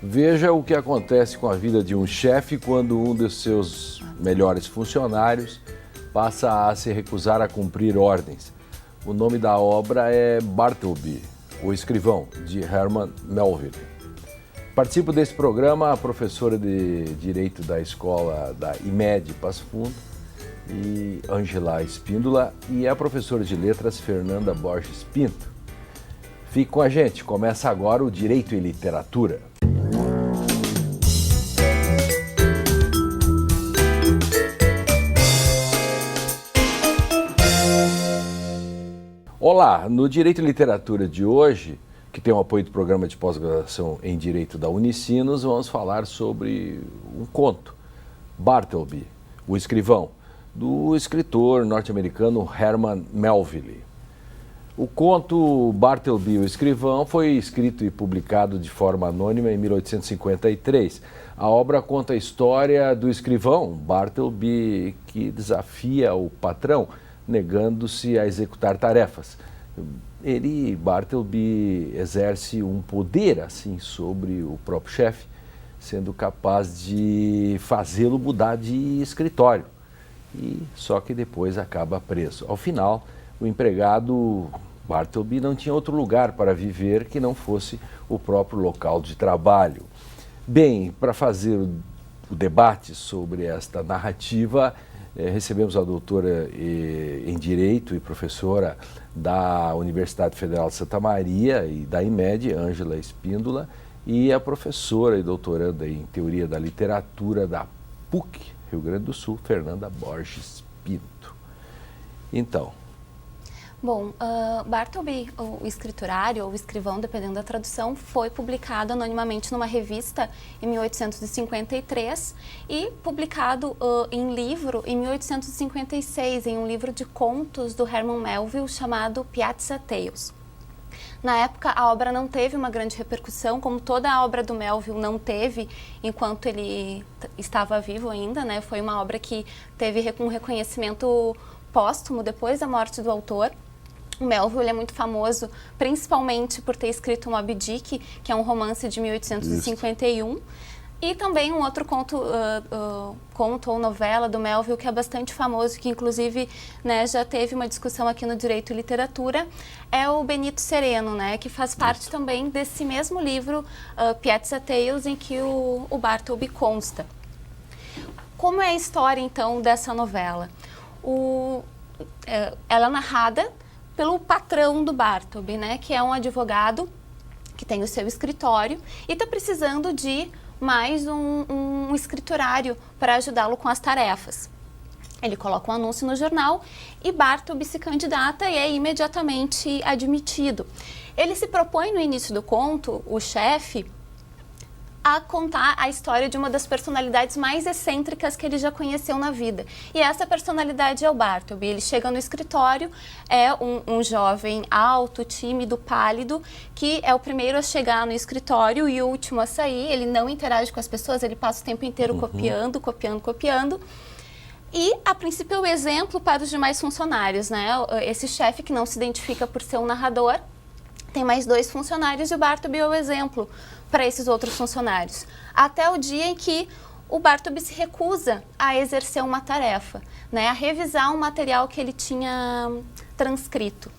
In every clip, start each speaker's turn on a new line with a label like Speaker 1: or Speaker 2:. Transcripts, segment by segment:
Speaker 1: Veja o que acontece com a vida de um chefe quando um dos seus melhores funcionários passa a se recusar a cumprir ordens. O nome da obra é Bartleby, o escrivão, de Herman Melville. Participo desse programa a professora de Direito da Escola da IMED Passo Fundo, e Ângela Espíndola, e a professora de Letras Fernanda Borges Pinto. Fique com a gente, começa agora o Direito e Literatura. Olá, no Direito e Literatura de hoje, que tem o apoio do Programa de Pós-Graduação em Direito da Unicinos, vamos falar sobre um conto, Bartleby, o escrivão, do escritor norte-americano Herman Melville. O conto Bartleby, o escrivão, foi escrito e publicado de forma anônima em 1853. A obra conta a história do escrivão, Bartleby, que desafia o patrão, negando-se a executar tarefas. Bartleby, exerce um poder, assim, sobre o próprio chefe, sendo capaz de fazê-lo mudar de escritório. Só que depois acaba preso. Ao final, o empregado Bartleby não tinha outro lugar para viver que não fosse o próprio local de trabalho. Bem, para fazer o debate sobre esta narrativa, recebemos a doutora em Direito e professora da Universidade Federal de Santa Maria e da IMED, Ângela Espíndola, e a professora e doutoranda em Teoria da Literatura da PUC, Rio Grande do Sul, Fernanda Borges Pinto. Então...
Speaker 2: Bom, Bartleby, o escriturário, ou escrivão, dependendo da tradução, foi publicado anonimamente numa revista em 1853 e publicado em livro em 1856, em um livro de contos do Herman Melville chamado Piazza Tales. Na época, a obra não teve uma grande repercussão, como toda a obra do Melville não teve enquanto ele estava vivo ainda, né? Foi uma obra que teve um reconhecimento póstumo depois da morte do autor. O Melville é muito famoso, principalmente por ter escrito Moby Dick, que é um romance de 1851. Isso. E também um outro conto ou novela do Melville que é bastante famoso, que inclusive, né, já teve uma discussão aqui no Direito e Literatura, é o Benito Sereno, né, que faz parte também desse mesmo livro, Piazza Tales, em que o Bartleby consta. Como é a história, então, dessa novela? Ela é narrada pelo patrão do Bartleby, né, que é um advogado que tem o seu escritório e está precisando de mais um escriturário para ajudá-lo com as tarefas. Ele coloca um anúncio no jornal e Bartleby se candidata e é imediatamente admitido. Ele se propõe no início do conto, o chefe, a contar a história de uma das personalidades mais excêntricas que ele já conheceu na vida. E essa personalidade é o Bartleby. Ele chega no escritório, é um jovem alto, tímido, pálido, que é o primeiro a chegar no escritório e o último a sair. Ele não interage com as pessoas, ele passa o tempo inteiro copiando. E, a princípio, é o exemplo para os demais funcionários, né? Esse chefe que não se identifica por ser um narrador, tem mais 2 funcionários e o Bartleby é o exemplo para esses outros funcionários. Até o dia em que o Bartleby se recusa a exercer uma tarefa, né, a revisar um material que ele tinha transcrito.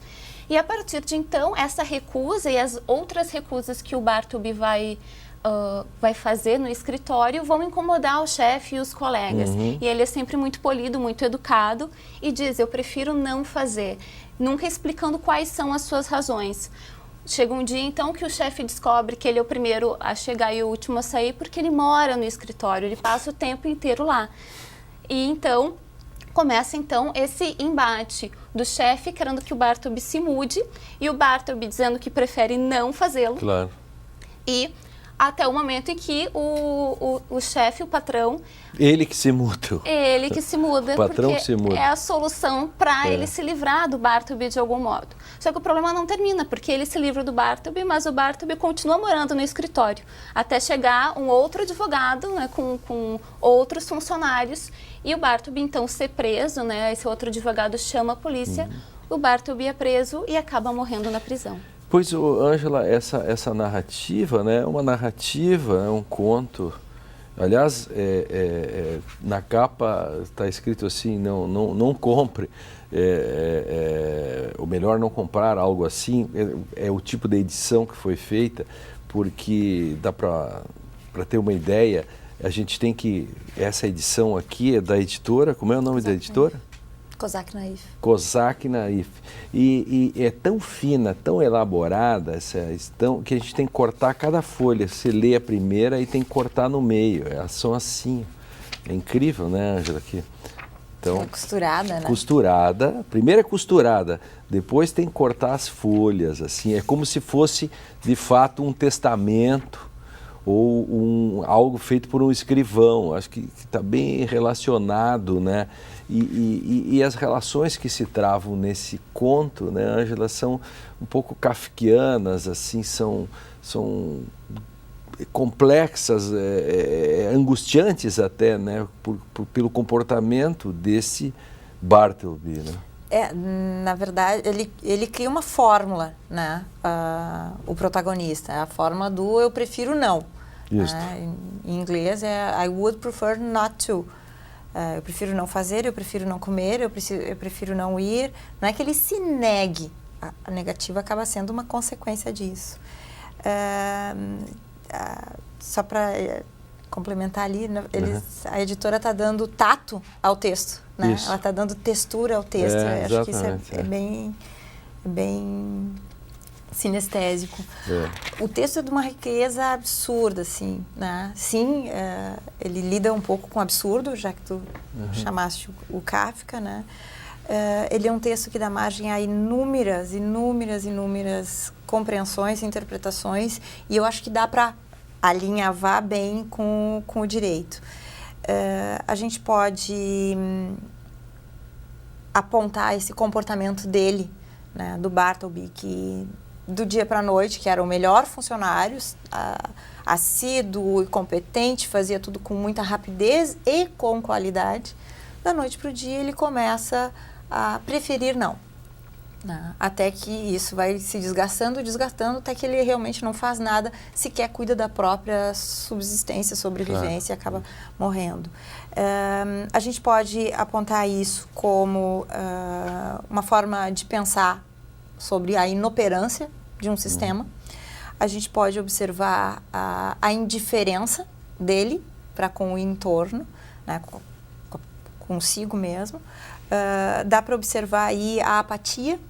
Speaker 2: E a partir de então, essa recusa e as outras recusas que o Bartleby vai fazer no escritório vão incomodar o chefe e os colegas. E ele é sempre muito polido, muito educado e diz, eu prefiro não fazer, nunca explicando quais são as suas razões. Chega um dia, então, que o chefe descobre que ele é o primeiro a chegar e o último a sair porque ele mora no escritório, ele passa o tempo inteiro lá. E, então, começa, então, esse embate do chefe querendo que o Bartleby se mude e o Bartleby dizendo que prefere não fazê-lo.
Speaker 1: Claro.
Speaker 2: E até o momento em que o chefe, o patrão...
Speaker 1: Ele que se muda.
Speaker 2: Ele que se muda,
Speaker 1: o patrão
Speaker 2: porque
Speaker 1: que se muda.
Speaker 2: É a solução para ele se livrar do Bartleby de algum modo. Só que o problema não termina, porque ele se livra do Bartleby, mas o Bartleby continua morando no escritório, até chegar um outro advogado, né, com outros funcionários, e o Bartleby então ser preso, né, esse outro advogado chama a polícia, o Bartleby é preso e acaba morrendo na prisão.
Speaker 1: Pois, Ângela, essa narrativa, né, é uma narrativa, é um conto. Aliás, na capa está escrito assim, não compre, ou melhor não comprar algo assim, é o tipo de edição que foi feita, porque dá para ter uma ideia, a gente tem que, essa edição aqui é da editora, como é o nome da editora?
Speaker 3: Kozak Naif.
Speaker 1: Kozak Naif. E é tão fina, tão elaborada, que a gente tem que cortar cada folha. Você lê a primeira e tem que cortar no meio. Elas são assim. É incrível, né, Ângela? Aqui. Então,
Speaker 3: é costurada, né?
Speaker 1: Costurada. Primeiro é costurada, depois tem que cortar as folhas. Assim. É como se fosse, de fato, um testamento ou algo feito por um escrivão. Acho que está bem relacionado, né? E as relações que se travam nesse conto, né, Ângela, são um pouco kafkianas, assim, são complexas, angustiantes até, né, pelo comportamento desse Bartleby, né?
Speaker 3: Na verdade, ele cria uma fórmula, né, o protagonista, a fórmula do eu prefiro não.
Speaker 1: Isso.
Speaker 3: Em inglês é I would prefer not to. Eu prefiro não fazer, eu prefiro não comer, eu prefiro não ir. Não é que ele se negue, a negativa acaba sendo uma consequência disso. Só para complementar ali, a editora está dando tato ao texto, né? Ela está dando textura ao texto. Acho que isso é bem sinestésico. O texto é de uma riqueza absurda, assim, né? Sim, ele lida um pouco com o absurdo, já que tu chamaste o Kafka, né? Ele é um texto que dá margem a inúmeras compreensões, interpretações, e eu acho que dá para alinhavar bem com o direito. A gente pode apontar esse comportamento dele, né, do Bartleby, que do dia para a noite, que era o melhor funcionário, assíduo e competente, fazia tudo com muita rapidez e com qualidade. Da noite para o dia ele começa a preferir não. Até que isso vai se desgastando, até que ele realmente não faz nada, sequer cuida da própria subsistência, sobrevivência, e acaba morrendo. A gente pode apontar isso como uma forma de pensar sobre a inoperância de um sistema. A gente pode observar a indiferença dele para com o entorno, né, consigo mesmo. Dá para observar aí a apatia,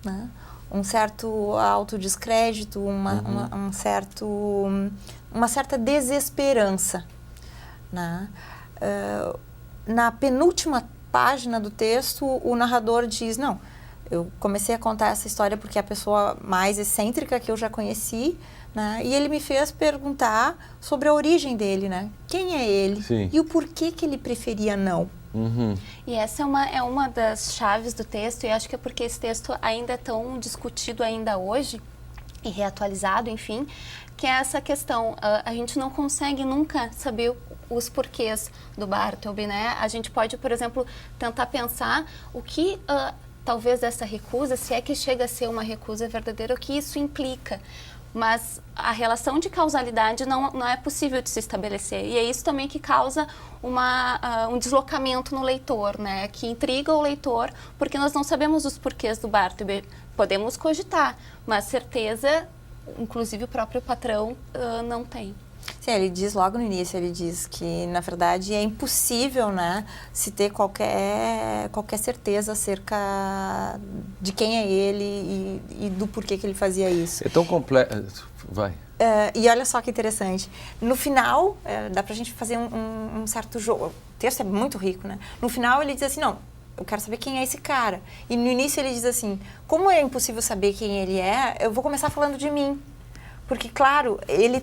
Speaker 3: né, um certo autodescrédito, uma certa desesperança, né? Na penúltima página do texto, o narrador diz, não, eu comecei a contar essa história porque é a pessoa mais excêntrica que eu já conheci, né? E ele me fez perguntar sobre a origem dele, né? Quem é ele? Sim. E o porquê que ele preferia não.
Speaker 2: E essa é uma das chaves do texto, e acho que é porque esse texto ainda é tão discutido ainda hoje, e reatualizado, enfim, que é essa questão, a gente não consegue nunca saber os porquês do Bartleby, né? A gente pode, por exemplo, tentar pensar o que... talvez essa recusa, se é que chega a ser uma recusa verdadeira, o que isso implica. Mas a relação de causalidade não é possível de se estabelecer. E é isso também que causa um deslocamento no leitor, né? Que intriga o leitor, porque nós não sabemos os porquês do Bartleby. Podemos cogitar, mas certeza, inclusive o próprio patrão, não tem.
Speaker 3: Sim, ele diz logo no início, ele diz que, na verdade, é impossível, né, se ter qualquer certeza acerca de quem é ele e do porquê que ele fazia isso.
Speaker 1: É tão complexo. Vai.
Speaker 3: E olha só que interessante. No final, dá pra gente fazer um certo jogo. O texto é muito rico, né? No final, ele diz assim, não, eu quero saber quem é esse cara. E no início ele diz assim, como é impossível saber quem ele é, eu vou começar falando de mim. Porque, claro, ele,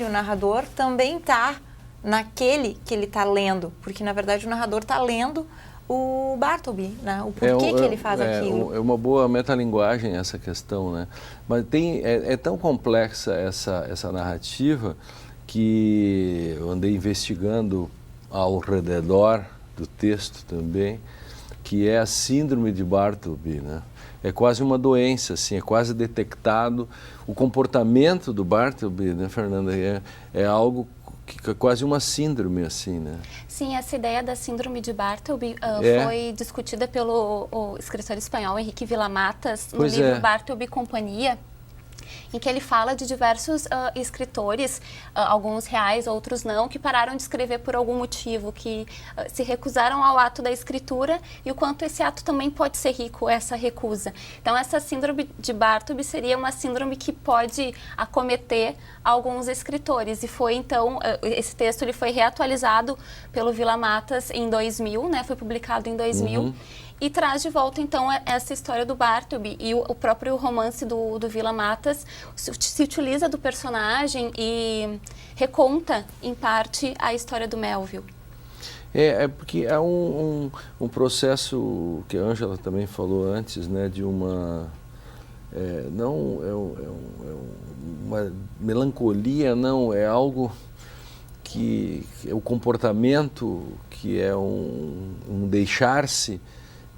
Speaker 3: o narrador, também está naquele que ele está lendo. Porque, na verdade, o narrador está lendo o Bartleby, né? O porquê que ele faz aquilo.
Speaker 1: É uma boa metalinguagem essa questão, né? Mas é tão complexa essa narrativa que eu andei investigando ao redor do texto também, que é a síndrome de Bartleby, né? É quase uma doença, assim, é quase detectado. O comportamento do Bartleby, né, Fernanda, é algo que é quase uma síndrome, assim, né?
Speaker 2: Sim, essa ideia da síndrome de Bartleby foi discutida pelo escritor espanhol Henrique Villamatas no livro Bartleby e Companhia, em que ele fala de diversos escritores, alguns reais, outros não, que pararam de escrever por algum motivo, que se recusaram ao ato da escritura e o quanto esse ato também pode ser rico, essa recusa. Então, essa síndrome de Bartleby seria uma síndrome que pode acometer alguns escritores. E foi, então, esse texto ele foi reatualizado pelo Villamatas em 2000, né, foi publicado em 2000, e traz de volta, então, essa história do Bartleby. E o próprio romance do Villamatas se utiliza do personagem e reconta, em parte, a história do Melville.
Speaker 1: Porque é um processo que a Ângela também falou antes, né, de uma... uma melancolia, não, é algo que o comportamento que é um deixar-se,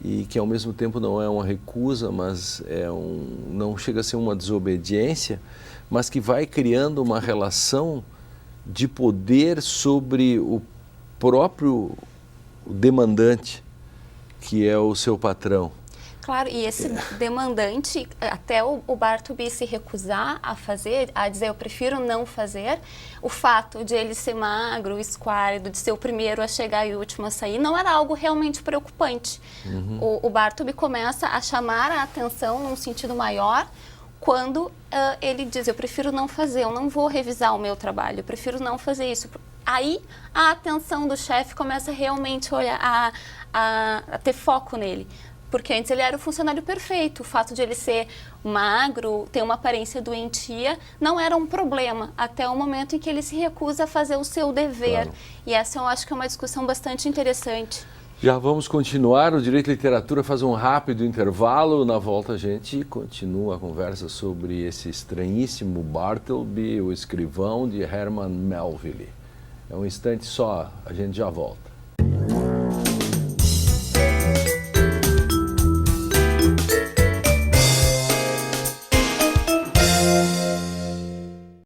Speaker 1: e que ao mesmo tempo não é uma recusa, mas não chega a ser uma desobediência, mas que vai criando uma relação de poder sobre o próprio demandante, que é o seu patrão.
Speaker 2: Claro, e esse demandante, até o Bartleby se recusar a fazer, a dizer eu prefiro não fazer, o fato de ele ser magro, esquálido, de ser o primeiro a chegar e o último a sair, não era algo realmente preocupante. O Bartleby começa a chamar a atenção num sentido maior quando ele diz eu prefiro não fazer, eu não vou revisar o meu trabalho, eu prefiro não fazer isso. Aí a atenção do chefe começa realmente a ter foco nele. Porque antes ele era o funcionário perfeito. O fato de ele ser magro, ter uma aparência doentia, não era um problema, até o momento em que ele se recusa a fazer o seu dever. Claro. E essa eu acho que é uma discussão bastante interessante.
Speaker 1: Já vamos continuar. O Direito e Literatura faz um rápido intervalo. Na volta a gente continua a conversa sobre esse estranhíssimo Bartleby, o escrivão de Herman Melville. É um instante só, a gente já volta.